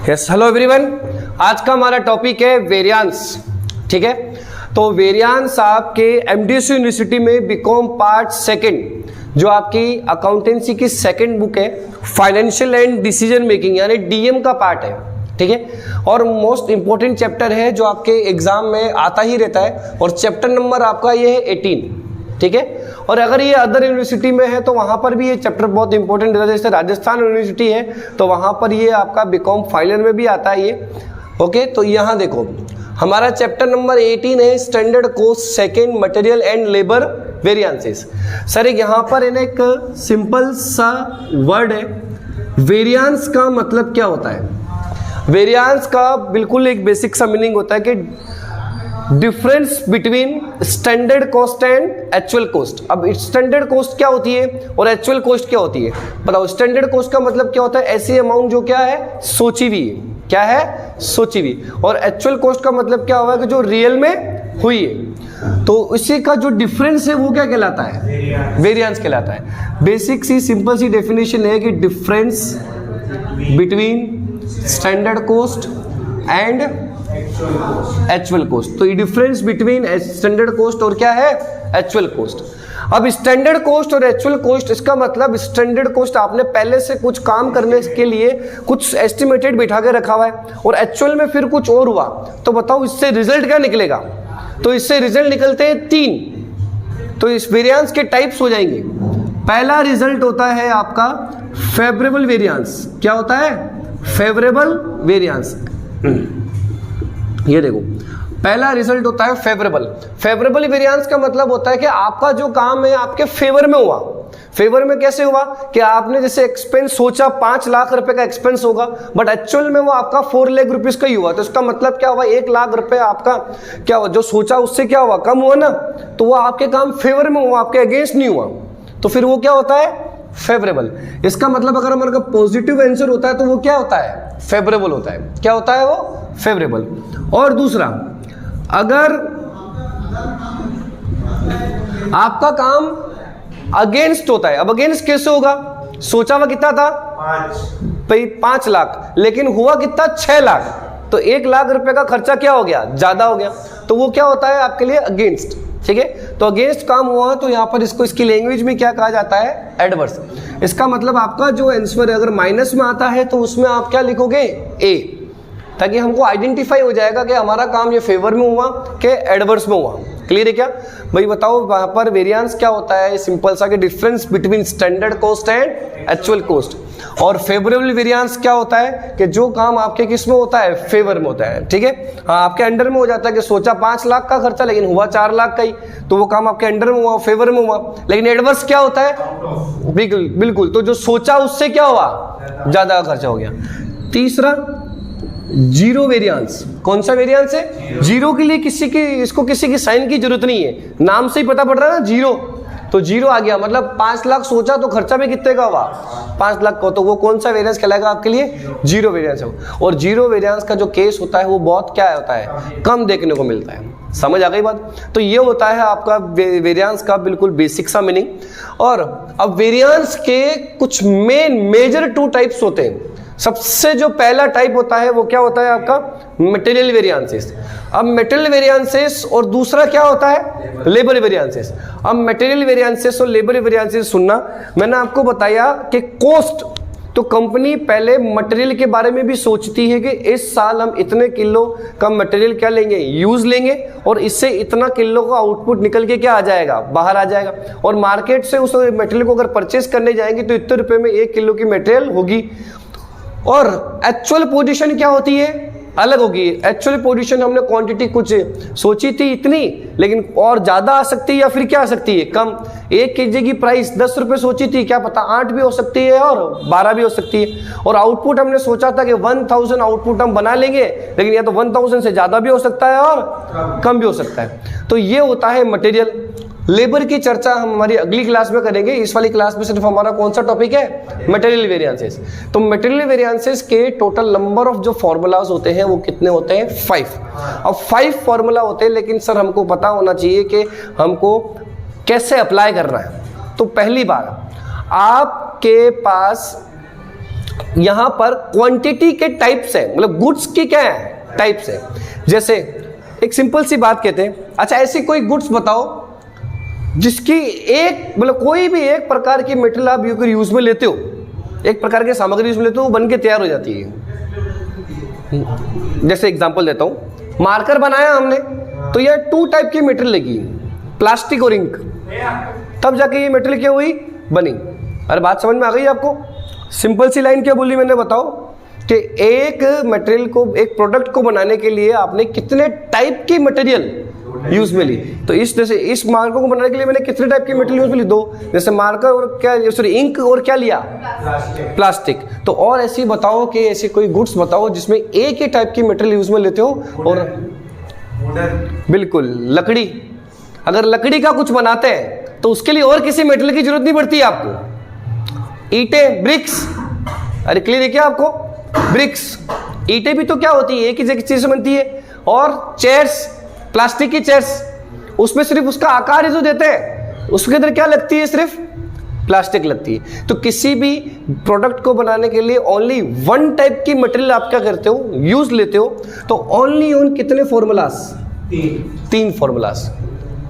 Yes, hello everyone. आज का हमारा टॉपिक है वेरिएंस। ठीक है, तो वेरिएंस आपके एमडीएस यूनिवर्सिटी में बीकॉम पार्ट सेकंड, जो आपकी अकाउंटेंसी की सेकंड बुक है, फाइनेंशियल एंड डिसीजन मेकिंग यानी डीएम का पार्ट है। ठीक है, और मोस्ट इंपॉर्टेंट चैप्टर है जो आपके एग्जाम में आता ही रहता है, और चैप्टर नंबर आपका ये है 18। ठीक है, और अगर ये अदर यूनिवर्सिटी में है तो वहां पर भी ये चैप्टर बहुत इंपॉर्टेंट रहता है। जैसे राजस्थान यूनिवर्सिटी है तो वहां पर ये आपका बीकॉम फाइनल में भी आता है ये। ओके, तो यहाँ देखो हमारा चैप्टर नंबर 18 है standard cost second material and labour variances. Sir यहाँ पर एक सिंपल सा वर्ड है, वेरिएंस का मतलब क्या होता है? वेरिएंस का बिल्कुल एक बेसिक सा मीनिंग होता है कि difference between standard cost and actual cost. अब स्टैंडर्ड कॉस्ट क्या होती है और एक्चुअल कॉस्ट क्या होती है बताओ। स्टैंडर्ड कॉस्ट का मतलब क्या होता है? ऐसी अमाउंट जो क्या है, सोची हुई है। क्या है? सोची हुई। और एक्चुअल कॉस्ट का मतलब क्या होगा कि जो रियल में हुई है। तो इसी का जो डिफरेंस है वो क्या कहलाता है? वेरिएंस कहलाता है। बेसिक सी सिंपल सी डेफिनेशन है कि difference between standard cost and actual cost. तो ये डिफरेंस बिटवीन स्टैंडर्ड कॉस्ट और क्या है, एक्चुअल कॉस्ट। अब स्टैंडर्ड कॉस्ट और एक्चुअल कॉस्ट, इसका मतलब स्टैंडर्ड कॉस्ट आपने पहले से कुछ काम करने के लिए कुछ एस्टिमेटेड बिठा के रखा हुआ है, और एक्चुअल में फिर कुछ और हुआ, तो बताओ इससे रिजल्ट क्या निकलेगा? तो इससे रिजल्ट निकलते हैं 3। तो इस वेरिएंस के टाइप्स हो जाएंगे। पहला रिजल्ट होता है आपका फेवरेबल वेरिएंस। क्या होता है? Favourable variance. ये देखो, पहला रिजल्ट होता है फेवरेबल। फेवरेबल वेरिएंस का मतलब होता है कि आपका जो काम है आपके फेवर में हुआ। फेवर में कैसे हुआ कि आपने जैसे एक्सपेंस सोचा 5 लाख रुपए का एक्सपेंस होगा, बट एक्चुअल में वो आपका 4 लाख रुपीस का ही हुआ। तो इसका मतलब क्या हुआ? 1 लाख रुपए आपका क्या हुआ, जो सोचा उससे क्या हुआ, कम हुआ ना। तो वो आपके काम फेवर में हुआ, आपके अगेंस्ट नहीं हुआ। तो फिर वो क्या होता है? फेवरेबल। इसका मतलब अगर हमारा पॉजिटिव आंसर होता है तो वो क्या होता है? फेवरेबल होता है। क्या होता है वो? फेवरेबल। और दूसरा, अगर आपका काम अगेंस्ट होता है। अब अगेंस्ट कैसे होगा? सोचा हुआ कितना था? 5 लाख, लेकिन हुआ कितना? 6 लाख। तो 1 लाख रुपए का खर्चा क्या हो गया? ज्यादा हो गया। तो वो क्या होता है आपके लिए? अगेंस्ट। ठीक है, तो अगेंस्ट काम हुआ तो यहाँ पर इसको इसकी लैंग्वेज में क्या कहा जाता है? एडवर्स। इसका मतलब आपका जो आंसर अगर माइनस में आता है तो उसमें आप क्या लिखोगे? ए, ताकि हमको आइडेंटिफाई हो जाएगा कि हमारा काम ये फेवर में हुआ कि एडवर्स में हुआ। क्लियर है क्या भाई? बताओ वहां पर वेरिएंस क्या होता है? सिंपल सा कि difference between standard cost and actual cost. और फेवरेबल वेरिएंस क्या होता है कि जो काम आपके किस में होता है? फेवर में होता है। ठीक है, हाँ, आपके अंडर में हो जाता है कि सोचा 5 लाख का खर्चा लेकिन हुआ 4 लाख का ही, तो वो काम आपके अंडर में हुआ, फेवर में हुआ। लेकिन एडवर्स क्या होता है? बिल्कुल बिल्कुल, तो जो सोचा उससे क्या हुआ? ज्यादा खर्चा हो गया। तीसरा, जीरो वेरिएंस। कौन सा वेरिएंस है? जीरो के लिए किसी की साइन की जरूरत नहीं है, नाम से ही पता पड़ रहा है ना, जीरो। तो जीरो आ गया, मतलब 5 लाख सोचा तो खर्चा में कितने का हुआ? 5 लाख का। तो वो कौन सा वेरिएंस कहलाएगा आपके लिए? जीरो वेरिएंस है। और जीरो वेरिएंस का जो केस होता है वो बहुत क्या होता है? कम देखने को मिलता है। समझ आ गई बात? तो ये होता है आपका वेरिएंस का बिल्कुल बेसिक सा मीनिंग। और अब वेरिएंस के कुछ मेजर 2 टाइप्स होते हैं। सबसे जो पहला टाइप होता है वो क्या होता है आपका? Material variances. अब मटेरियल वेरिएंसेस और दूसरा क्या होता है? Labour variances. अब मटेरियल वेरिएंसेस और लेबर वेरिएंसेस सुनना, मैंने आपको बताया कि कॉस्ट, तो कंपनी पहले मटेरियल के बारे में भी सोचती है कि इस साल हम इतने किलो का मटेरियल क्या लेंगे? यूज लेंगे, और इससे इतना किलो का आउटपुट निकल के क्या आ जाएगा? बाहर आ जाएगा। और मार्केट से उस मटेरियल को अगर परचेस करने जाएंगे तो इतने रुपए में 1 किलो की मटेरियल होगी। और एक्चुअल पोजीशन क्या होती है? अलग होगी। एक्चुअल पोजीशन हमने क्वांटिटी कुछ सोची थी इतनी, लेकिन और ज्यादा आ सकती है या फिर क्या आ सकती है? कम। 1 केजी की प्राइस 10 रुपए सोची थी, क्या पता 8 भी हो सकती है और 12 भी हो सकती है। और आउटपुट हमने सोचा था कि 1000 आउटपुट हम बना लेंगे, लेकिन या तो 1000 से ज्यादा भी हो सकता है और कम भी हो सकता है। तो ये होता है मटेरियल। लेबर की चर्चा हम हमारी अगली क्लास में करेंगे। इस वाली क्लास में सिर्फ हमारा कौन सा टॉपिक है? Material variances. तो मटेरियल वेरिएंसेस के टोटल नंबर ऑफ जो फॉर्मूलाज होते हैं वो कितने होते हैं? 5। अब 5 फॉर्मूला होते हैं, लेकिन सर हमको पता होना चाहिए कि हमको कैसे अप्लाई करना है। तो पहली बार आपके पास यहां पर क्वांटिटी के टाइप्स है, मतलब गुड्स की क्या है टाइप्स है। जैसे एक सिंपल सी बात कहते हैं, अच्छा ऐसी कोई गुड्स बताओ जिसकी एक मतलब कोई भी एक प्रकार की मेटेरियल आप यूज में लेते हो, एक प्रकार की सामग्री यूज में लेते हो, वो बन के तैयार हो जाती है। जैसे एग्जांपल देता हूं, मार्कर बनाया हमने तो ये 2 टाइप की मेटेरियल लगी, प्लास्टिक और इंक, तब जाके ये मेटेरियल क्या हुई बनी। अरे बात समझ में आ गई आपको? सिंपल सी लाइन क्या बोली मैंने, बताओ कि एक मटेरियल को, एक प्रोडक्ट को बनाने के लिए आपने कितने टाइप की मटेरियल यूज में ली। तो इस जैसे इस मार्कर को बनाने के लिए मैंने कितने टाइप की मटेरियल यूज में ली, 2। जैसे मार्कर और क्या, सॉरी इंक और क्या लिया, प्लास्टिक। तो और ऐसी बताओ कि ऐसी कोई गुड्स बताओ जिसमें एक ही टाइप की मटेरियल यूज में लेते हो। और बिल्कुल लकड़ी, अगर लकड़ी का कुछ बनाते हैं तो उसके लिए और किसी मटेरियल की जरूरत नहीं पड़ती है आपको। ईंटें, ब्रिक्स, अरे क्लियर है क्या आपको? ब्रिक्स, ईंटें भी तो क्या होती है, एक ही चीज से बनती है। और चेयर्स, प्लास्टिक की चेयर्स, उसमें सिर्फ उसका आकार ही जो देते हैं, उसके अंदर क्या लगती है, सिर्फ प्लास्टिक लगती है। तो किसी भी प्रोडक्ट को बनाने के लिए ओनली 1 टाइप की मटेरियल आप क्या करते हो, यूज लेते हो। तो ओनली ऑन कितने फॉर्मूलास, 3 फॉर्मूलास।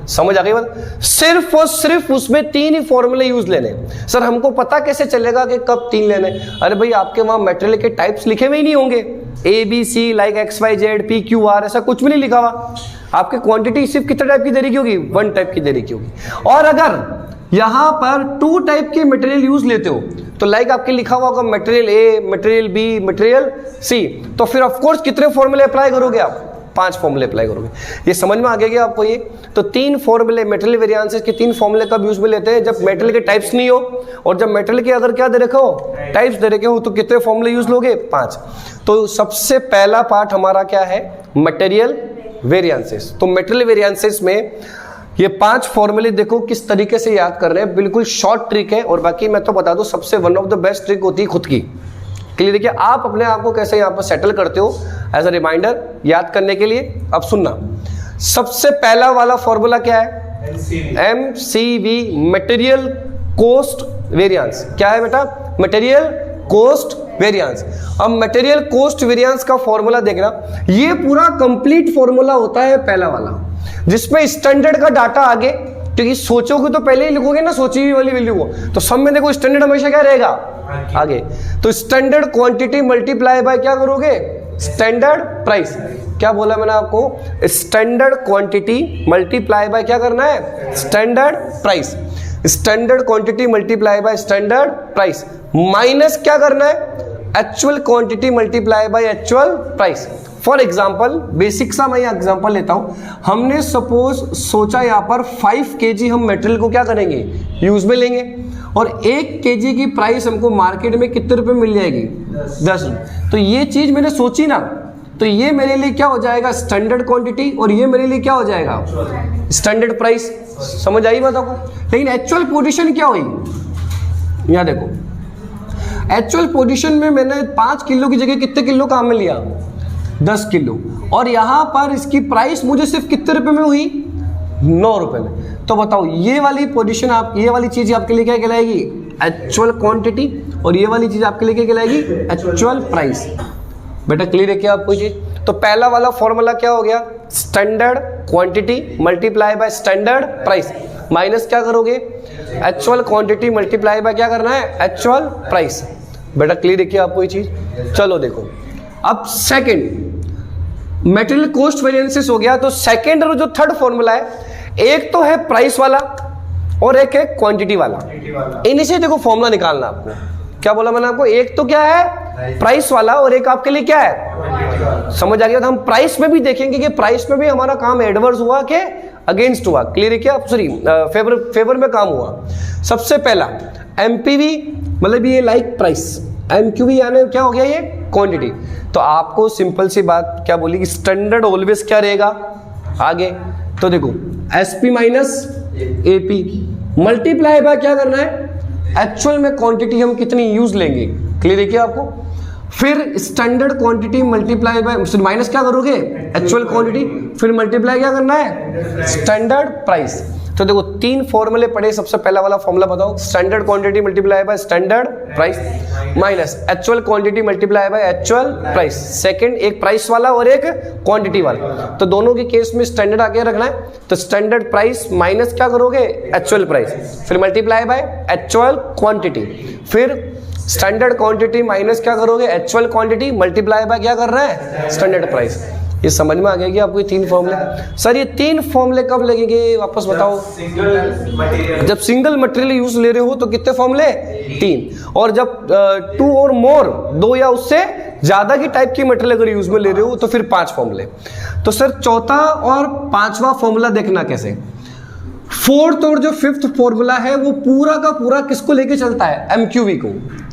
समझ आ गई बात? सिर्फ और सिर्फ उसमें 3 ही फॉर्मूले यूज लेने। सर हमको पता कैसे चलेगा कि कब 3 लेने? अरे भाई आपके वहां मटेरियल के टाइप्स लिखे हुए ही नहीं होंगे, ABC लाइक XYZ PQR, ऐसा कुछ भी नहीं लिखा हुआ। आपकी क्वांटिटी सिर्फ कितने टाइप की दे रखी होगी, 1 टाइप की दे रखी होगी। और अगर यहां पर 2 टाइप के मटेरियल यूज लेते हो तो लाइक आपके लिखा हुआ होगा material A, material B, material C, तो फिर ऑफकोर्स कितने फॉर्मूले अप्लाई करोगे आप? 5 फॉर्मूले अप्लाई करोगे। ये समझ में आ गया क्या आपको? ये तो 3 फॉर्मूले, मटेरियल वेरिएंसेस के 3 फॉर्मूले कब यूज में लेते हैं? जब मटेरियल के टाइप्स नहीं हो, और जब मटेरियल के अगर क्या दे रखे हो, टाइप्स दे रखे हो, तो कितने फॉर्मूले यूज लोगे? 5। तो सबसे पहला पार्ट हमारा क्या है, मटेरियल वेरिएंसेस। तो मटेरियल वेरिएंसेस में ये 5 फॉर्मूले देखो किस तरीके से याद कर रहे हैं, बिल्कुल शॉर्ट ट्रिक है। और बाकी मैं तो बता दूं, सबसे one of the best trick होती है खुद की। क्लियर? देखिए आप अपने आप को कैसे यहाँ पर सेटल करते हो एज अ रिमाइंडर याद करने के लिए। अब सुनना, सबसे पहला वाला फॉर्मूला क्या है? MCV, material cost variance. क्या है बेटा? Material cost variance. अब मटेरियल कॉस्ट वेरिएंस का फॉर्मूला देखना, ये पूरा कंप्लीट फॉर्मूला होता है पहला वाला, जिसमें स्टैंडर्ड का डाटा आगे, क्योंकि सोचोगे तो पहले ही लिखोगे ना सोची हुई वाली वैल्यू को, तो सब में देखो स्टैंडर्ड हमेशा क्या रहेगा, आगे। तो स्टैंडर्ड क्वांटिटी मल्टीप्लाई बाय क्या करोगे? Standard price. क्या बोला मैंने आपको? स्टैंडर्ड क्वांटिटी मल्टीप्लाई बाय क्या करना है? Standard price. Standard quantity multiply by standard price minus क्या करना है? Actual quantity multiply by actual price. For example, basic सा मैं एग्जाम्पल लेता हूं। हमने सपोज सोचा यहां पर 5 kg हम मटेरियल को क्या करेंगे? यूज में लेंगे, और 1 kg की प्राइस हमको मार्केट में कितने रुपए मिल जाएगी? 10 रुपये। तो ये चीज मैंने सोची ना, तो ये मेरे लिए क्या हो जाएगा? स्टैंडर्ड क्वांटिटी, और ये मेरे लिए क्या हो जाएगा? Standard price. समझ आई बात आपको? लेकिन एक्चुअल पोजीशन क्या हुई? यहां देखो, एक्चुअल पोजीशन में मैंने 5 किलो की जगह कितने किलो काम में लिया? 10 किलो। और यहां पर इसकी प्राइस मुझे सिर्फ कितने रुपए में हुई? 9 रुपए में। तो बताओ ये वाली पोजीशन, आप ये वाली चीज आपके लिए क्या कहलाएगी? Actual quantity. और ये वाली चीज आपके लिए क्या कहलाएगी? Actual price. बेटा क्लियर है क्या आपको चीज? तो पहला वाला फॉर्मूला क्या हो गया? Standard quantity multiply by standard price minus क्या करोगे? एक्चुअल क्वांटिटी मल्टीप्लाई बाय क्या करना है? Actual price. बेटा क्लियर है क्या आपको ये चीज? चलो देखो, अब सेकंड मटेरियल कॉस्ट वेरिएंसेस हो गया। तो सेकंड और जो थर्ड फॉर्मूला है, एक तो है प्राइस वाला और एक है क्वांटिटी वाला। इन्हीं से देखो फॉर्मूला निकालना आपको। क्या बोला मैंने आपको? एक तो क्या है? प्राइस वाला, और एक आपके लिए क्या है? समझ आ गया? तो हम प्राइस में भी देखेंगे कि प्राइस में भी हमारा काम एडवर्स हुआ कि अगेंस्ट हुआ। क्लियर है क्या? सॉरी, फेवर में काम हुआ। सबसे पहला MPV, मतलब ये लाइक प्राइस, MQV यानी क्या हो गया? ये क्वांटिटी। तो आपको सिंपल सी बात क्या बोली कि स्टैंडर्ड ऑलवेज क्या रहेगा आगे? तो देखो SP minus AP multiply by क्या करना है? एक्चुअल में क्वांटिटी हम कितनी यूज लेंगे। क्लियर है क्या आपको? फिर standard quantity multiply by minus क्या करोगे? एक्चुअल क्वांटिटी, फिर मल्टीप्लाई क्या करना है? Standard price. तो देखो 3 फॉर्मूले पढ़े, सबसे पहला वाला फॉर्मूला बताओ, standard quantity multiply by standard price minus actual quantity multiply by actual price. Second एक प्राइस वाला और एक क्वांटिटी वाला, तो दोनों के केस में स्टैंडर्ड आगे रखना है, तो स्टैंडर्ड प्राइस माइनस क्या करोगे एक्चुअल प्राइस, फिर मल्टीप्लाई बाय एक्चुअल क्वांटिटी, फिर स्टैंडर्ड क्वांटिटी माइनस क्या करोगे एक्चुअल क्वांटिटी मल्टीप्लाई बाय क्या कर रहा है स्टैंडर्ड प्राइस। ये समझ में आ गया कि आपको ये 3 फॉर्मूले। सर ये 3 फॉर्मूले कब लगेंगे वापस बताओ? जब सिंगल मटेरियल यूज ले रहे हो तो कितने फॉर्मूले? 3। और जब 2 और मोर 2 या उससे ज्यादा की टाइप की मटेरियल अगर यूज में ले रहे हो तो फिर 5 फॉर्मूले। तो सर चौथा और 5वां फॉर्मूला देखना कैसे। 4th और जो 5th फॉर्मूला है वो पूरा का पूरा किसको लेके चलता है? एमक्यूवी को।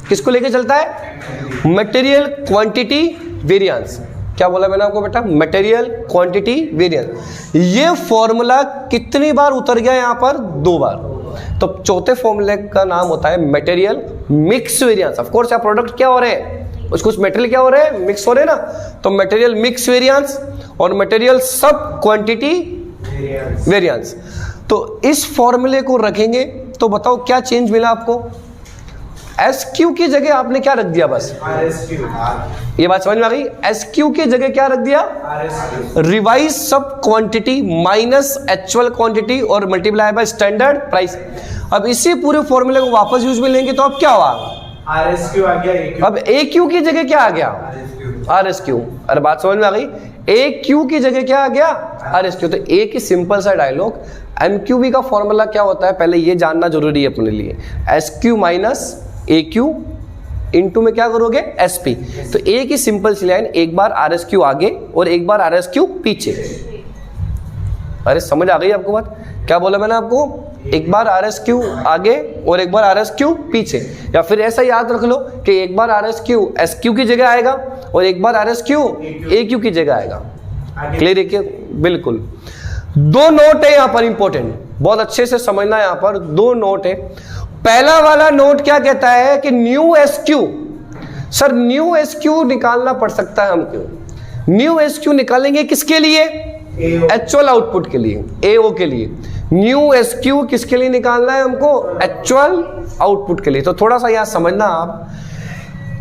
किसको लेके चलता है? Material quantity variance. क्या बोला मैंने आपको बेटा? Material quantity variance. ये फॉर्मूला कितनी बार उतर गया यहाँ पर? 2 बार। तो चौथे फॉर्मूले का नाम होता है material mix variance. Of course यहाँ प्रोडक्ट क्या हो रहे हैं, कुछ मटेरियल क्या हो रहे हैं, मिक्स हो रहे हैं ना, तो मटेरियल मिक्स वेरिएंस और मटेरियल सब क्वांटिटी वेरिएंस। तो इस फॉर्मूले को रखेंगे तो बताओ क्या चेंज मिला आपको? SQ की जगह आपने क्या रख दिया? बस ये बात समझ में आ गई? SQ की जगह क्या रख दिया? रिवाइज सब क्वांटिटी माइनस एक्चुअल क्वांटिटी और मल्टीप्लाई बाय स्टैंडर्ड प्राइस। अब इसी पूरे फॉर्मूले को वापस यूज में लेंगे तो अब क्या हुआ? RSQ आ गया। अब AQ की जगह क्या आ गया? RSQ। अरे बात समझ में आ गई? AQ की जगह क्या आ गया? RSQ। तो एक ही सिंपल सा डायलॉग। MQV का फॉर्मूला क्या होता है पहले ये जानना जरूरी है अपने लिए। SQ माइनस AQ इनटू में क्या करोगे? SP। तो एक ही सिंपल सी लाइन, एक बार RSQ आगे और एक बार RSQ पीछे। अरे समझ आ गई आपको बात? क्या बोला मैंने आपको? एक बार RSQ आगे और एक बार RSQ पीछे, या फिर ऐसा याद रख लो कि एक बार RSQ SQ की जगह आएगा और एक बार RSQ AQ की जगह आएगा। क्लियर है क्या? बिल्कुल। 2 नोट है यहाँ पर इंपॉर्टेंट, बहुत अच्छे से समझना। यहाँ पर 2 नोट है। पहला वाला नोट क्या कहता है कि new SQ। Sir new SQ निकालना पड़ सकता है हमको। न्यू SQ निकालेंगे किसके लिए? एक्चुअल आउटपुट के लिए, AO के लिए। न्यू SQ किसके लिए निकालना है हमको? एक्चुअल आउटपुट के लिए। तो थोड़ा सा यहां समझना आप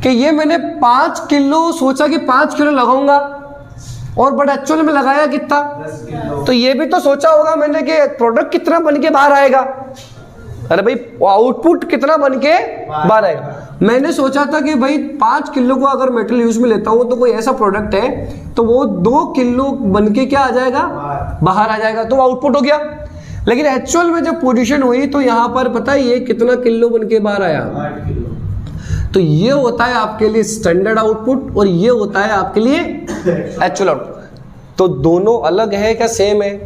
कि ये मैंने 5 किलो सोचा कि 5 किलो लगाऊंगा और बट एक्चुअल में लगाया कितना? 10 किलो। तो ये भी तो सोचा होगा मैंने कि प्रोडक्ट कितना बन के बाहर आएगा। अरे भाई आउटपुट कितना बन के बाहर आएगा। मैंने सोचा था कि भाई 5 किलो को अगर मेटेरियल यूज में लेता हूं तो कोई ऐसा प्रोडक्ट है तो वो 2 किलो बन के क्या आ जाएगा? बाहर आ जाएगा, तो आउटपुट हो गया। लेकिन एक्चुअल में जब पोजीशन हुई तो यहां पर पता है ये कितना किलो बन के बाहर आया? 8 किलो। तो ये होता है आपके लिए स्टैंडर्ड आउटपुट और ये होता है आपके लिए एक्चुअल आउटपुट। तो दोनों अलग है क्या सेम है?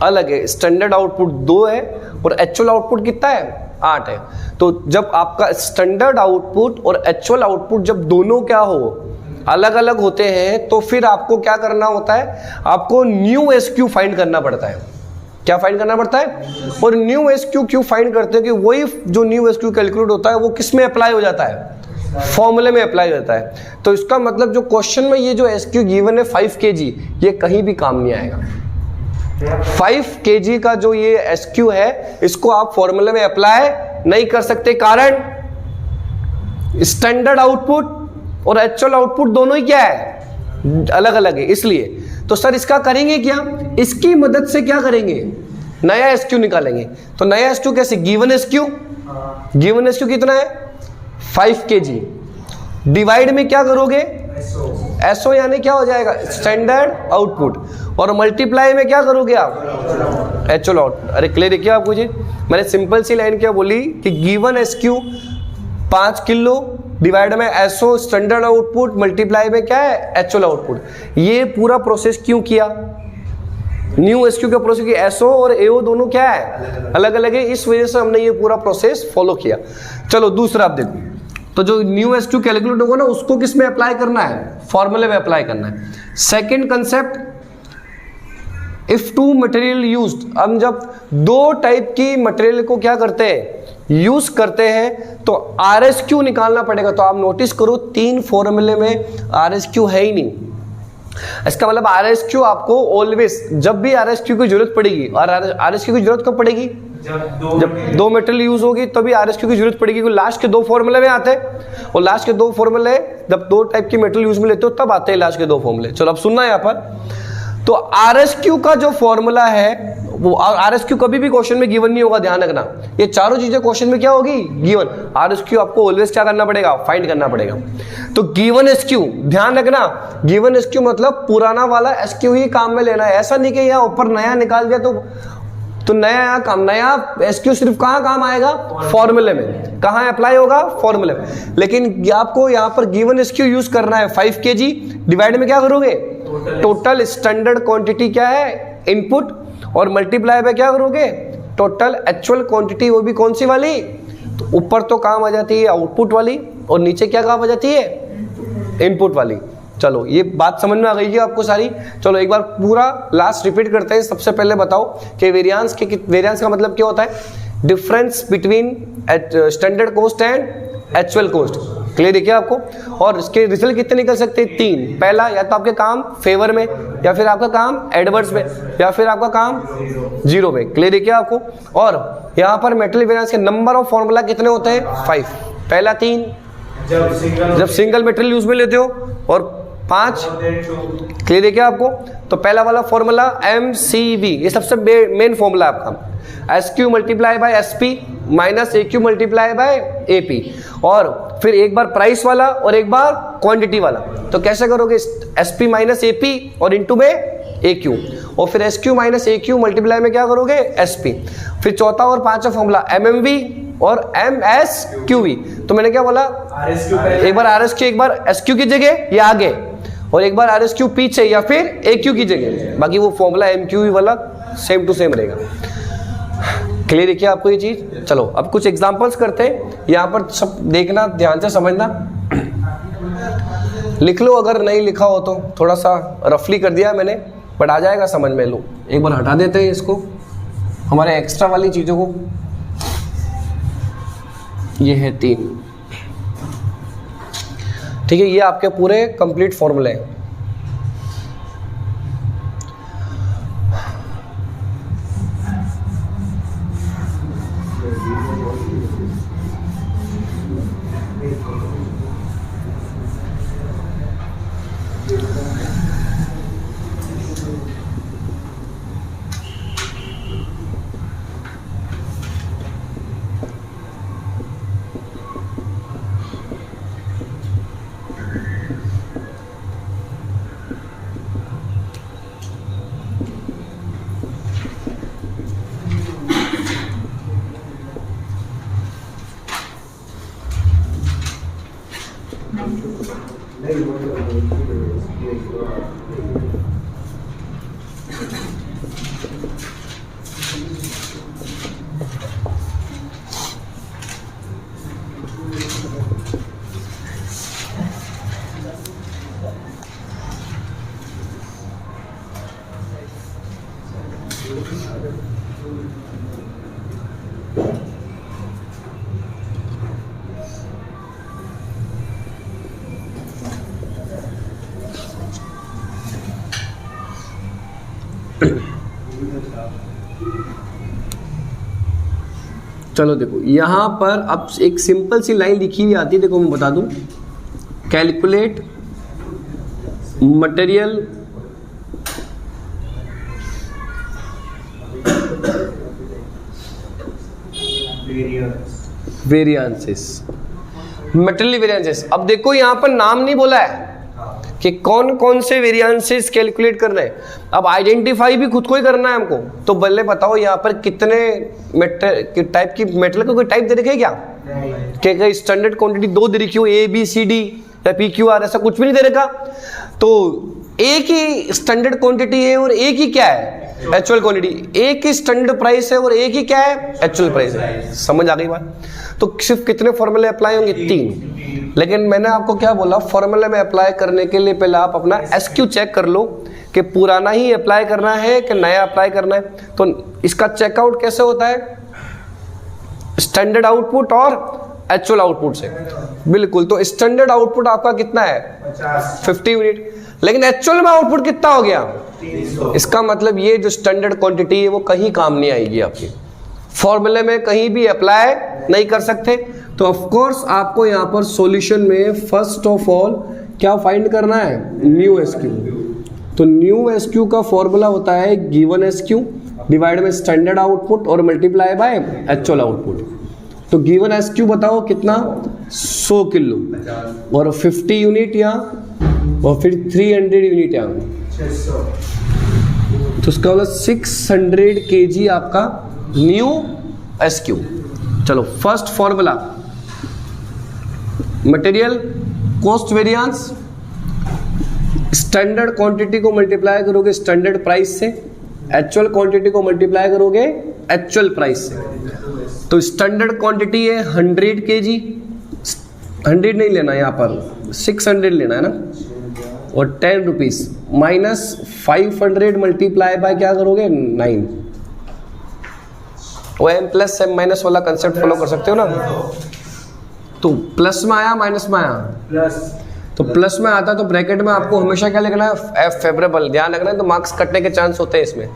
अलग है। स्टैंडर्ड आउटपुट 2 है और एक्चुअल आउटपुट कितना है? 8 है। तो जब आपका स्टैंडर्ड आउटपुट और एक्चुअल आउटपुट जब दोनों क्या हो अलग अलग होते हैं तो फिर आपको क्या करना होता है? आपको न्यू SQ फाइंड करना पड़ता है। क्या फाइंड करना पड़ता है? और न्यू SQ क्यों फाइंड करते हैं कि वही जो न्यू SQ कैलकुलेट होता है वो किस में अप्लाई हो जाता है? फॉर्मूले में अप्लाई हो जाता है। तो इसका मतलब जो क्वेश्चन में ये जो SQ गिवन है 5 kg, ये कहीं भी काम नहीं आएगा। 5 kg का जो ये SQ है इसको आप फॉर्मूले में अप्लाई नहीं कर सकते। कारण स्टैंडर्ड आउटपुट और एक्चुअल आउटपुट दोनों ही क्या है? अलग अलग है। इसलिए तो सर इसका करेंगे क्या? इसकी मदद से क्या करेंगे? नया SQ निकालेंगे। तो नया SQ कैसे? गिवन SQ, गिवन SQ कितना है? 5 kg। डिवाइड में क्या करोगे? SO यानी क्या हो जाएगा? Standard output. और मल्टीप्लाई में क्या करोगे आप? Actual output. अरे क्लियर है क्या आपको? जी मैंने सिंपल सी लाइन क्या बोली कि गिवन SQ 5 किलो डिवाइड में SO स्टैंडर्ड आउटपुट मल्टीप्लाई में क्या है? Actual output. ये पूरा प्रोसेस क्यों किया? न्यू SQ का प्रोसेस किया। SO और AO दोनों क्या है? अलग अलग है। इस वजह से हमने ये पूरा प्रोसेस फॉलो किया। चलो दूसरा आप देखो। तो जो न्यू SQ कैलकुलेट होगा ना उसको किस में अप्लाई करना है? फॉर्मूले में अप्लाई करना है। Second concept, if 2 material used. हम जब 2 टाइप की मटेरियल को क्या करते हैं? यूज करते हैं तो RSQ निकालना पड़ेगा। तो आप नोटिस करो 3 फॉर्मूले में RSQ है ही नहीं। इसका मतलब RSQ आपको ऑलवेज, जब भी RSQ की जरूरत पड़ेगी, और RSQ की जरूरत कब पड़ेगी, जब दो मेटल यूज होगी तभी RSQ की जरूरत पड़ेगी, क्योंकि लास्ट के दो फॉर्मूले में आते हैं, और लास्ट के दो फॉर्मूले जब दो टाइप की मेटल यूज में लेते हो तब आते हैं लास्ट के दो फॉर्मूले। चलो अब सुनना यहाँ पर, तो RSQ का जो फॉर्मूला है वो, RSQ कभी भी क्वेश्चन में गिवन नहीं होगा, ध्यान रखना, ये चारों चीजें क्वेश्चन में क्या होगी, गिवन। RSQ आपको ऑलवेज क्या करना पड़ेगा, फाइंड करना पड़ेगा। तो गिवन SQ, ध्यान रखना, गिवन SQ मतलब पुराना वाला SQ ही काम में लेना है, ऐसा नहीं कि यहाँ ऊपर नया निकाल दिया तो नया काम, नया SQ सिर्फ कहाँ काम आएगा, फॉर्मूले में, कहाँ अप्लाई होगा, फॉर्मूले में। लेकिन आपको यहाँ पर गिवन SQ यूज करना है, 5 kg डिवाइड में क्या करोगे, टोटल स्टैंडर्ड क्वांटिटी क्या है, इनपुट, और मल्टीप्लाई बाय क्या करोगे, टोटल एक्चुअल क्वांटिटी, वो भी कौन सी वाली, तो ऊपर तो काम आ जाती है आउटपुट वाली, और नीचे क्या काम आ जाती है, इनपुट वाली। चलो ये बात समझ में आ गई है आपको सारी। चलो एक बार पूरा लास्ट रिपीट करते हैं। सबसे पहले बताओ कि वेरिएंस का मतलब क्या होता है, difference between standard cost and actual cost. Clear है क्या आपको, और इसके रिजल्ट कितने निकल सकते हैं, 3। पहला, या तो आपके काम फेवर में, या फिर आपका काम एडवर्स में, या फिर आपका काम जीरो में। क्लियर है क्या आपको, और यहाँ पर मेटल वेरिएंस के नंबर ऑफ फॉर्मूला कितने होते हैं, 5। पहला 3 जब सिंगल मेटेरियल यूज में लेते हो, और 5। क्लियर है क्या आपको, तो पहला वाला फॉर्मूला MCV, ये सबसे मेन फॉर्मूला आपका, SQ multiply by SP minus AQ multiply by AP, और फिर एक बार प्राइस वाला और एक बार क्वांटिटी वाला। तो कैसे करोगे, SP माइनस AP और इनटू में AQ, और फिर SQ माइनस AQ मल्टीप्लाई में क्या करोगे, SP। फिर चौथा और पांचवा फॉर्मूला MMV और MSQV। तो मैंने क्या बोला, एक बार RSQ एक बार SQ की जगह या आगे, और एक बार RSQ पीछे या फिर AQ की जगह, बाकी वो फॉर्मूला MQV वाला सेम टू सेम रहेगा। क्लियर है क्या आपको ये चीज। चलो अब कुछ एग्जांपल्स करते हैं, यहाँ पर सब देखना, ध्यान से समझना, लिख लो, अगर नहीं लिखा हो तो थोड़ा सा रफली कर दिया मैंने, बट आ जाएगा समझ में। लो एक बार हटा देते हैं इसको, हमारे एक्स्ट्रा वाली चीजों को। ये है 3, ठीक है, ये आपके पूरे कंप्लीट फॉर्मूले हैं। चलो देखो यहां पर अब एक सिंपल सी लाइन लिखी हुई आती है, देखो मैं बता दूं, calculate material variances, material variances. अब देखो यहां पर नाम नहीं बोला है कि कौन कौन से वेरिएंसेस कैलकुलेट करना है, अब आइडेंटिफाई भी खुद को ही करना है हमको। तो बल्ले बताओ यहाँ पर कितने टाइप की मेटल का कोई टाइप दे रखे क्या, क्या स्टैंडर्ड क्वांटिटी 2 दे रखी हो, ABCD या PQR, ऐसा कुछ भी नहीं दे रखा। तो एक ही स्टैंडर्ड क्वांटिटी है और एक ही क्या है, एक्चुअल क्वांटिटी, एक ही स्टैंडर्ड प्राइस है और एक ही क्या है, एक्चुअल प्राइस है। समझ आ गई बात। तो सिर्फ कितने फॉर्मूले अप्लाई होंगे, 3। लेकिन मैंने आपको क्या बोला, फॉर्मूले में अप्लाई करने के लिए पहले आप अपना SQ चेक कर लो कि पुराना ही अप्लाई करना है कि नया अप्लाई करना है। तो इसका चेकआउट कैसे होता है, स्टैंडर्ड आउटपुट और एक्चुअल आउटपुट से। बिल्कुल, तो स्टैंडर्ड आउटपुट आपका कितना है, 50 यूनिट। लेकिन एक्चुअल में आउटपुट कितना हो गया? 300। इसका मतलब ये जो स्टैंडर्ड क्वांटिटी है वो कहीं काम नहीं आएगी, आपके फॉर्मूले में कहीं भी अप्लाई नहीं कर सकते। तो ऑफ कोर्स आपको यहाँ पर सॉल्यूशन में फर्स्ट ऑफ ऑल क्या फाइंड करना है? New SQ. तो न्यू एसक्यू का फॉर्मूला होता है गिवन एसक्यू डिवाइड में स्टैंडर्ड आउटपुट और मल्टीप्लाई बाय एक्चुअल आउटपुट। तो गिवन एसक्यू बताओ कितना? 100 किलो और 50 यूनिट यहाँ और फिर 300 यूनिट यहाँ, तो उसका मतलब 600 kg आपका न्यू एसक्यू। चलो first formula material cost variance, standard quantity को मल्टीप्लाई करोगे स्टैंडर्ड प्राइस से, एक्चुअल क्वांटिटी को मल्टीप्लाई करोगे एक्चुअल प्राइस से। तो स्टैंडर्ड क्वांटिटी है 100 kg, 100 नहीं लेना यहाँ पर 600 लेना है ना, और 10 रुपीज माइनस 500 मल्टीप्लाई बाय क्या करोगे 9। वो एम प्लस एम माइनस वाला कंसेप्ट फॉलो कर सकते हो ना। तो प्लस में आया माइनस में आया प्लस, तो प्लस में आता तो ब्रैकेट में आपको हमेशा क्या लिखना है? F favourable. ध्यान रखना है, तो मार्क्स कटने के चांस होते हैं इसमें।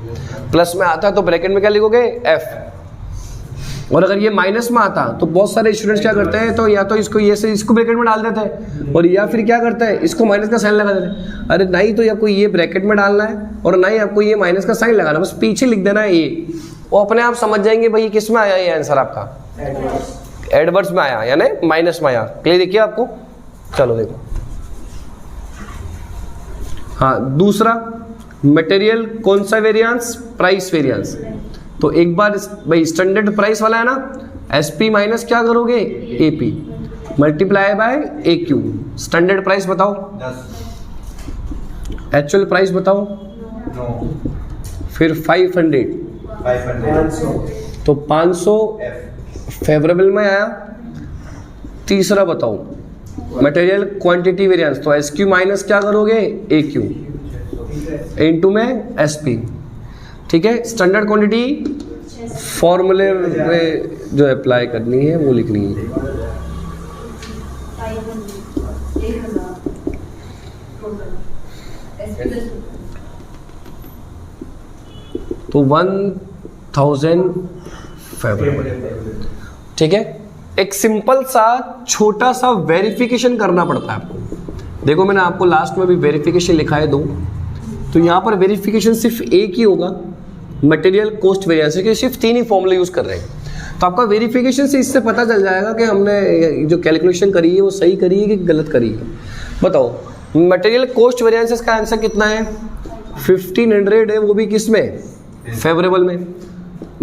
प्लस में आता तो ब्रैकेट में क्या लिखोगे? एफ। और अगर ये माइनस में आता तो बहुत सारे स्टूडेंट्स क्या करते हैं, तो या तो इसको ये से इसको ब्रैकेट में डाल देते हैं, और या फिर क्या करते हैं इसको माइनस का साइन लगा देते हैं। अरे नहीं, तो आपको ये ब्रैकेट में डालना है और नहीं आपको ये माइनस का साइन लगाना, बस पीछे लिख देना है ये, वो अपने आप समझ जाएंगे भाई किस में आया ये आंसर आपका, एडवर्ड्स में आया यानी माइनस में आया। क्लियर देखिए आपको। चलो देखो, हाँ दूसरा मटेरियल कौन सा वेरिएंस? Price variance. तो एक बार भाई स्टैंडर्ड प्राइस वाला है ना, एसपी माइनस क्या करोगे? AP multiply by AQ. Standard price बताओ, एक्चुअल प्राइस बताओ, फिर 500 तो 500 फेवरेबल में आया। तीसरा बताओ मटेरियल क्वांटिटी वेरिएंस, तो एस क्यू माइनस क्या करोगे? ए क्यू इनटू में एस पी। ठीक है, स्टैंडर्ड क्वांटिटी फॉर्मूले में जो अप्लाई करनी है वो लिखनी है। तो 1000 फेवरेबल। ठीक है, एक सिंपल सा छोटा सा वेरिफिकेशन करना पड़ता है आपको। देखो मैंने आपको लास्ट में भी वेरिफिकेशन लिखा है 2, तो यहाँ पर वेरिफिकेशन सिर्फ एक ही होगा, मटेरियल कॉस्ट वेरिएंस के सिर्फ 3 ही फॉर्मूले यूज कर रहे हैं। तो आपका वेरिफिकेशन से इससे पता चल जाएगा कि हमने जो कैलकुलेशन करी है वो सही करी है कि गलत करी है। बताओ मटेरियल कॉस्ट वेरिएंसेस का आंसर कितना है? 1500 है, वो भी किस में? फेवरेबल में।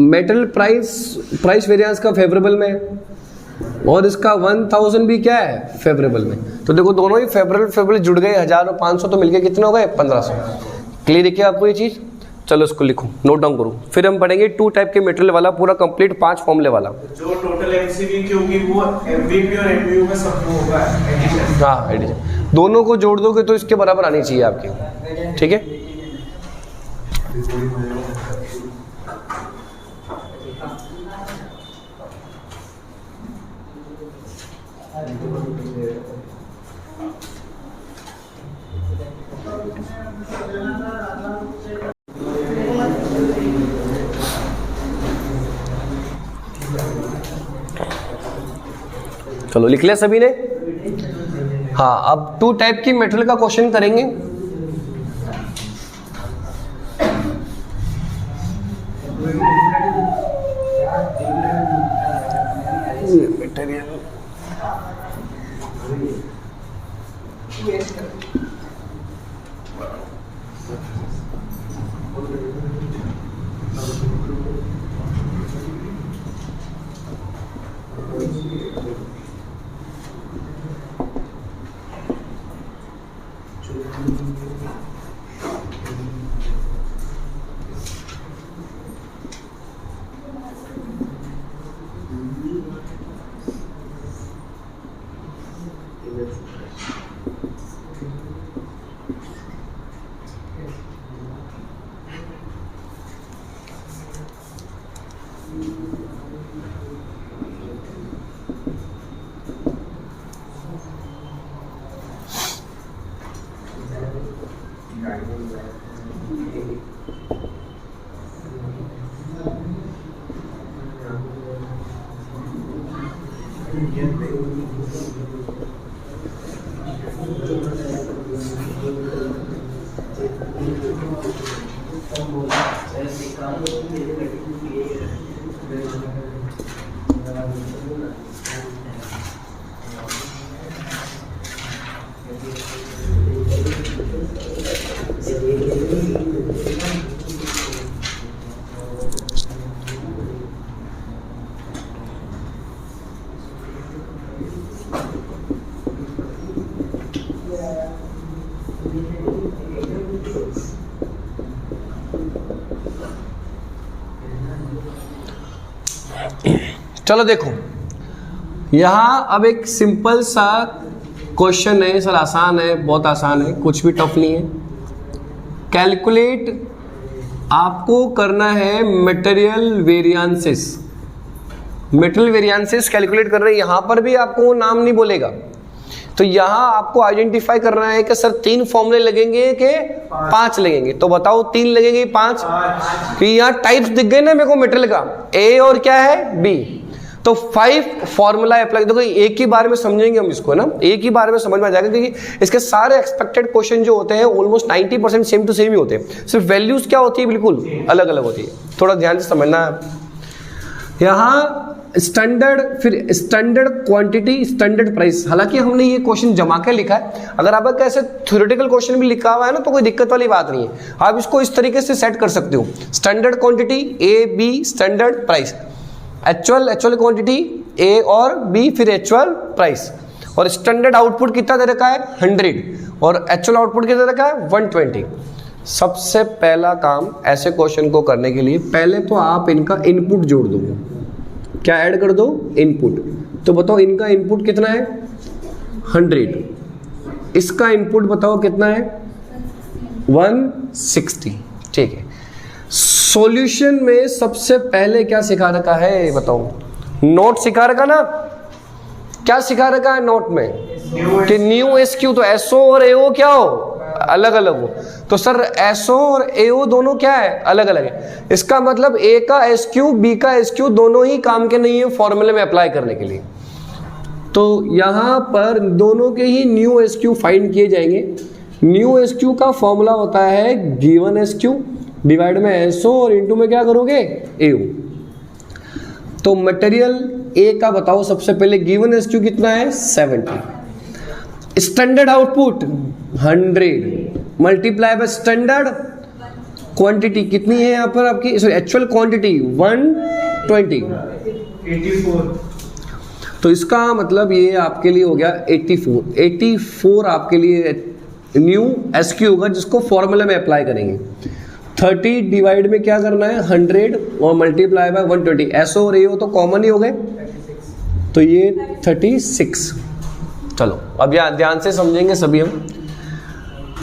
मेटल प्राइस वेरिएंस का फेवरेबल में, और इसका 1000 भी क्या है? फेवरेबल में। तो देखो दोनों ही फेवरेबल जुड़ गए, 1000 और 500 तो मिलके कितने हो गए? 1500। क्लियर है क्या आपको ये चीज? चलो इसको लिखो, नोट डाउन करो, फिर हम पढ़ेंगे 2 टाइप के मटेरियल वाला पूरा कंप्लीट 5 फॉर्मूले वाला। जो टोटल एमसीवी की होगी वो एमवीपी और एमवीयू में सब होगा एडिशन। हाँ एडिशन, दोनों को जोड़ दोगे तो इसके बराबर आनी चाहिए आपकी। ठीक है, चलो लिख लिया सभी ने? हाँ, अब 2 टाइप की मेटल का क्वेश्चन करेंगे। मटेरियल चलो देखो, यहाँ अब एक सिंपल सा क्वेश्चन है सर, आसान है, बहुत आसान है, कुछ भी टफ नहीं है। कैलकुलेट आपको करना है material variances. Material variances calculate कर रहे हैं, यहाँ पर भी आपको वो नाम नहीं बोलेगा। तो यहाँ आपको आइडेंटिफाई करना है कि सर 3 फॉर्मूले लगेंगे कि 5 लगेंगे। तो बताओ 3 लगेंगे 5? कि यहाँ टाइप्स दिख गए ना मेरे को मटेरियल का, ए और क्या है बी। तो 5 फॉर्मूला अप्लाई। देखो एक ही बार में समझेंगे हम इसको ना, एक ही बार में समझ में आ जाएगा, क्योंकि इसके सारे एक्सपेक्टेड क्वेश्चन जो होते हैं ऑलमोस्ट 90% सेम टू सेम ही होते हैं। सिर्फ वैल्यूज क्या होती है बिल्कुल अलग अलग होती है, थोड़ा ध्यान से समझना है। यहाँ स्टैंडर्ड, फिर स्टैंडर्ड क्वांटिटी, स्टैंडर्ड प्राइस। हालांकि हमने ये क्वेश्चन जमा के लिखा है, अगर आपका ऐसे थ्योरेटिकल क्वेश्चन भी लिखा हुआ है ना तो कोई दिक्कत वाली बात नहीं है। आप इसको इस तरीके से सेट कर सकते हो, standard quantity A B, standard price, actual quantity A और बी, फिर एक्चुअल प्राइस। और स्टैंडर्ड आउटपुट कितना दे रखा है 100 और एक्चुअल आउटपुट कितना दे रखा है 120। सबसे पहला काम ऐसे क्वेश्चन को करने के लिए पहले तो आप इनका इनपुट जोड़ दो। क्या ऐड कर दो? इनपुट। तो बताओ इनका इनपुट कितना है 100, इसका इनपुट बताओ कितना है 160। ठीक है, सॉल्यूशन में सबसे पहले क्या सिखा रखा है बताओ? नोट सिखा रखा ना, क्या सिखा रखा है नोट में? कि न्यू एसक्यू। तो एसओ और एओ क्या हो? अलग अलग हो। तो सर एसओ और एओ दोनों क्या है? अलग अलग है। इसका मतलब ए का एसक्यू बी का एसक्यू दोनों ही काम के नहीं है फॉर्मूले में अप्लाई करने के लिए। तो यहाँ पर दोनों के ही न्यू एसक्यू फाइंड किए जाएंगे। न्यू एसक्यू का फॉर्मूला होता है गिवन एसक्यू डिवाइड में एसओ और इनटू में क्या करोगे एओ। तो मटेरियल ए का बताओ सबसे पहले, गिवन एसक्यू कितना है 70, standard output 100 multiply by standard quantity कितनी है यहाँ पर आपकी, सॉरी एक्चुअल क्वांटिटी 120 84। तो इसका मतलब ये आपके लिए हो गया 84 आपके लिए न्यू एसक्यू होगा जिसको फॉर्मूला में अप्लाई करेंगे। 30 डिवाइड में क्या करना है 100 और मल्टीप्लाई बाय 120। एसओ और एओ तो कॉमन ही हो गए, तो ये 36। चलो अब यहाँ ध्यान से समझेंगे सभी हम।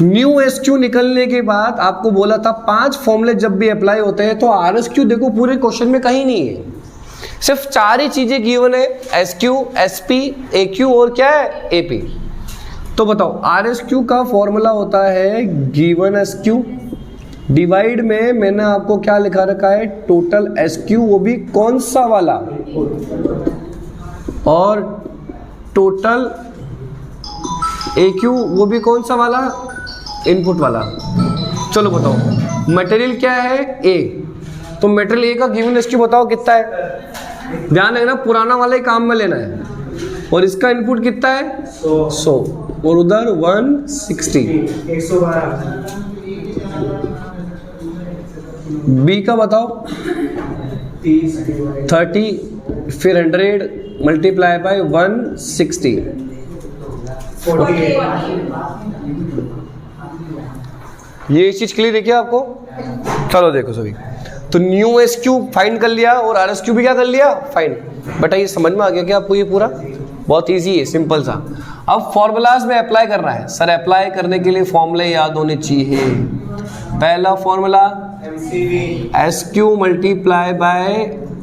न्यू एसक्यू निकलने के बाद आपको बोला था 5 फॉर्मूले जब भी अप्लाई होते हैं तो आरएसक्यू देखो पूरे क्वेश्चन में कहीं नहीं है, सिर्फ 4 ही चीजें गिवन है, एसक्यू, एसपी, एक्यू और क्या है एपी। तो बताओ आरएसक्यू का फॉर्मूला होता है गिवन एसक्यू डिवाइड में मैंने आपको क्या लिखा रखा है टोटल एसक्यू, वो भी कौन सा वाला, और टोटल एक्यू वो भी कौन सा वाला, इनपुट वाला। चलो बताओ मटेरियल क्या है ए, तो मटेरियल ए का गिवन एसक्यू बताओ कितना है, ध्यान रखना पुराना वाला ही काम में लेना है। और इसका इनपुट कितना है 100 और उधर 160, 112। बी का बताओ 30 फिर 100 मल्टीप्लाई बाय 160 ये चीज क्लियर है क्या आपको? चलो देखो सभी, तो न्यू एसक्यू फाइंड कर लिया और आरएसक्यू भी क्या कर लिया फाइंड। बेटा ये समझ में आ गया क्या आपको? ये पूरा बहुत इजी है, सिंपल सा। अब फॉर्मूलाज में अप्लाई करना है सर, अप्लाई करने के लिए फॉर्मूले याद होने चाहिए। पहला formula S Q multiply by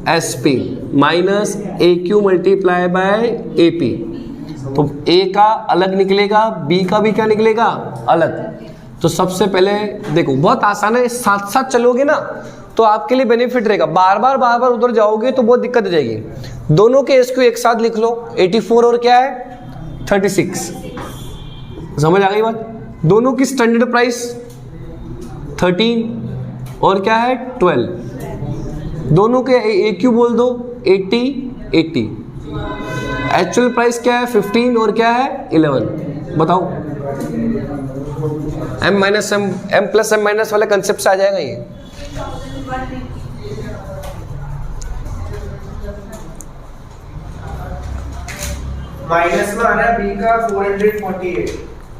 S P minus A Q multiply by A P. तो ए का अलग निकलेगा, बी का भी क्या निकलेगा अलग। तो सबसे पहले देखो बहुत आसान है, साथ साथ चलोगे ना तो आपके लिए बेनिफिट रहेगा। बार बार उधर जाओगे तो बहुत दिक्कत हो जाएगी। दोनों के SQ एक साथ लिख लो, 84 और क्या है 36। समझ आ गई बात? दोनों की स्टैंडर्ड प्राइस 13 और क्या है 12। दोनों के AQ बोल दो 80 80। एक्चुअल प्राइस क्या है 15 और क्या है 11। बताओ, M minus M, M plus M minus वाले कंसेप्ट से आ जाएगा ये। माइनस में आ रहा है B का 448।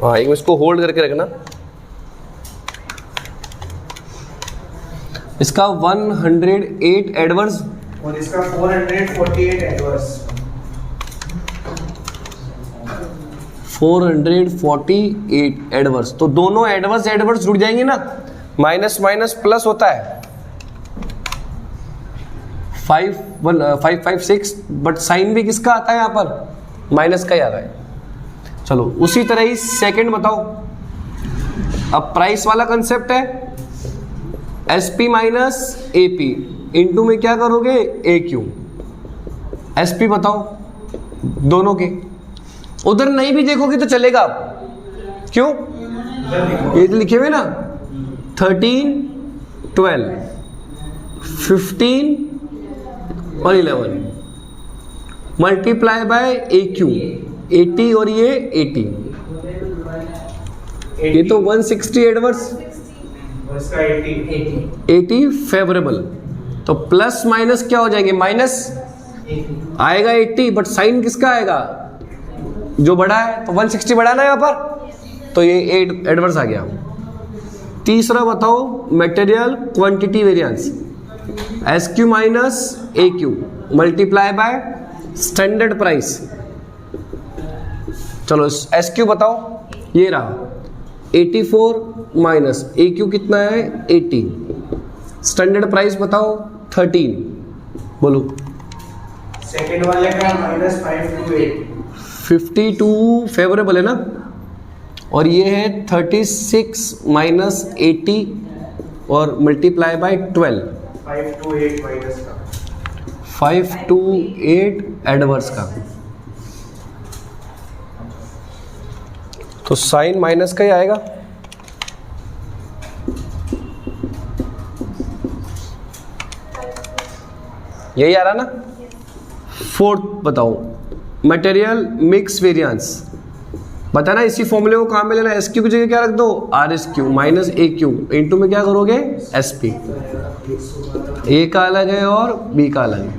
हाँ, एक इसको होल्ड करके रखना। इसका 108 एडवर्स और इसका 448 एडवर्स। 448 एडवर्स। तो दोनों एडवर्स जुड़ जाएंगे ना, माइनस माइनस प्लस होता है 556, बट साइन भी किसका आता है यहाँ पर, माइनस का ही आ रहा है। चलो उसी तरह ही सेकंड बताओ। अब प्राइस वाला कंसेप्ट है SP माइनस AP, इनटू में क्या करोगे AQ। SP बताओ दोनों के, उधर नहीं भी देखोगे तो चलेगा। आप क्यों, ये तो लिखे हुए ना 13 12 15 और 11 मल्टीप्लाई बाय AQ 80 और ये 80। ये तो 160 एडवर्स, इसका 80 फेवरेबल। तो प्लस माइनस क्या हो जाएंगे, माइनस आएगा 80, बट साइन किसका आएगा जो बड़ा है, तो 160 बड़ा ना यहाँ पर, तो ये 8 एडवर्स आ गया। तीसरा बताओ material quantity variance, SQ minus AQ multiply by standard price. चलो SQ बताओ, ये रहा 84 माइनस AQ कितना है 80, स्टैंडर्ड प्राइस बताओ 13। बोलो सेकंड वाले का माइनस 52 फेवरेबल है ना, और ये है 36 माइनस 80 और मल्टीप्लाई बाय 12, 528 माइनस का 528 एडवर्स का। तो साइन माइनस का ही आएगा। यही आ रहा ना। फोर्थ बताओ मटेरियल मिक्स वेरिएंस, बताना इसी फॉर्मूले को काम में लेना। SQ की जगह क्या रख दो RSQ माइनस AQ, इनटू में क्या करोगे SP। A का अलग है और B का अलग है।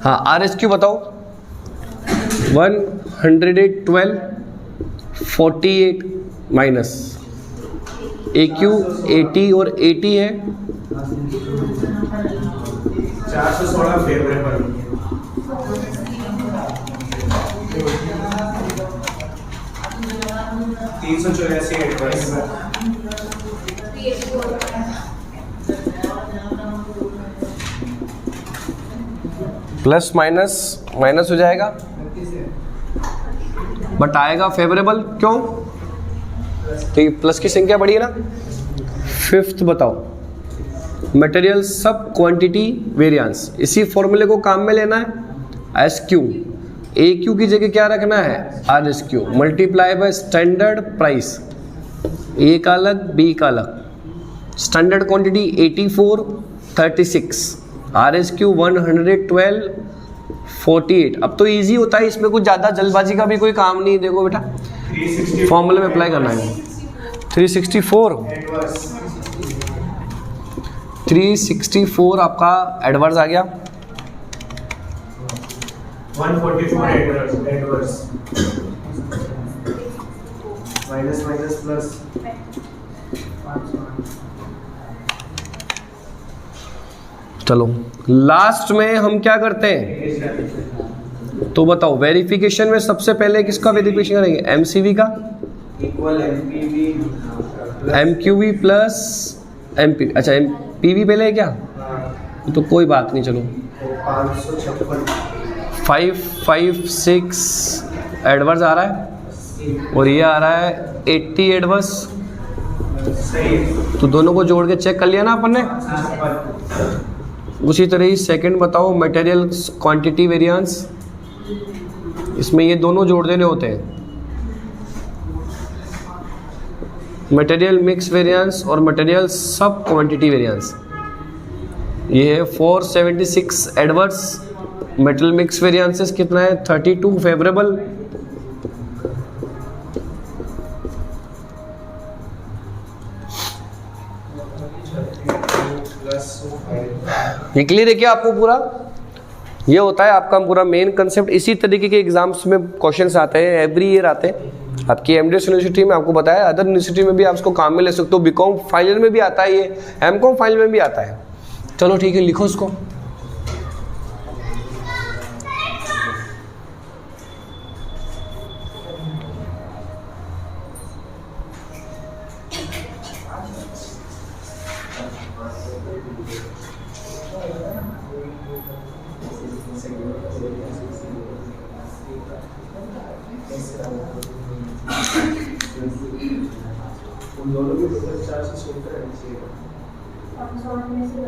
हाँ RSQ बताओ 112 48 माइनस AQ 80 और 80 है 416 favourable. 384 adverse. Plus minus minus हो जाएगा, बट आएगा फेवरेबल। क्यों, तो प्लस की संख्या बढ़ी है ना। फिफ्थ बताओ मटेरियल सब क्वांटिटी वेरिएंस, इसी फॉर्मूले को काम में लेना है। SQ AQ की जगह क्या रखना है RSQ multiply by standard price, A का अलग B का अलग। Standard quantity 84 36, RSQ 112 48। अब तो इजी होता है, इसमें कुछ ज़्यादा जल्दबाजी का भी कोई काम नहीं। देखो बेटा फॉर्मूले में अप्लाई करना है। 364 आपका एडवर्स आ गया। 144 एडवर्स माइनस माइनस प्लस। चलो लास्ट में हम क्या करते हैं, तो बताओ वेरिफिकेशन में सबसे पहले किसका वेरिफिकेशन करेंगे MCV का, इक्वल MQV प्लस MP। अच्छा PV पहले है क्या, तो कोई बात नहीं। चलो 556 एडवर्स आ रहा है और ये आ रहा है 80 एडवर्स। सही है। तो दोनों को जोड़ के चेक कर लिया ना अपन ने। 56। उसी तरह ही सेकंड बताओ, मटेरियल क्वांटिटी वेरिएंस। इसमें ये दोनों जोड़ देने होते हैं, मटेरियल मिक्स वेरिएंस और मटेरियल सब क्वांटिटी वेरिएंस। ये है 476 एडवर्स, मेटल मिक्स वेरिएंसेस कितना है 32 फेवरेबल। ये क्लियर है क्या आपको पूरा? ये होता है आपका पूरा मेन कंसेप्ट। इसी तरीके के एग्जाम्स में क्वेश्चंस आते हैं, एवरी ईयर आते हैं। आपकी एमडीएस यूनिवर्सिटी में आपको बताया, अदर यूनिवर्सिटी में भी आप इसको काम में ले सकते हो। बीकॉम फाइनल में भी आता है, ये एमकॉम फाइनल में भी आता है। चलो ठीक है, लिखो इसको। उन दोनों के टोटल चार्जेस होते हैं।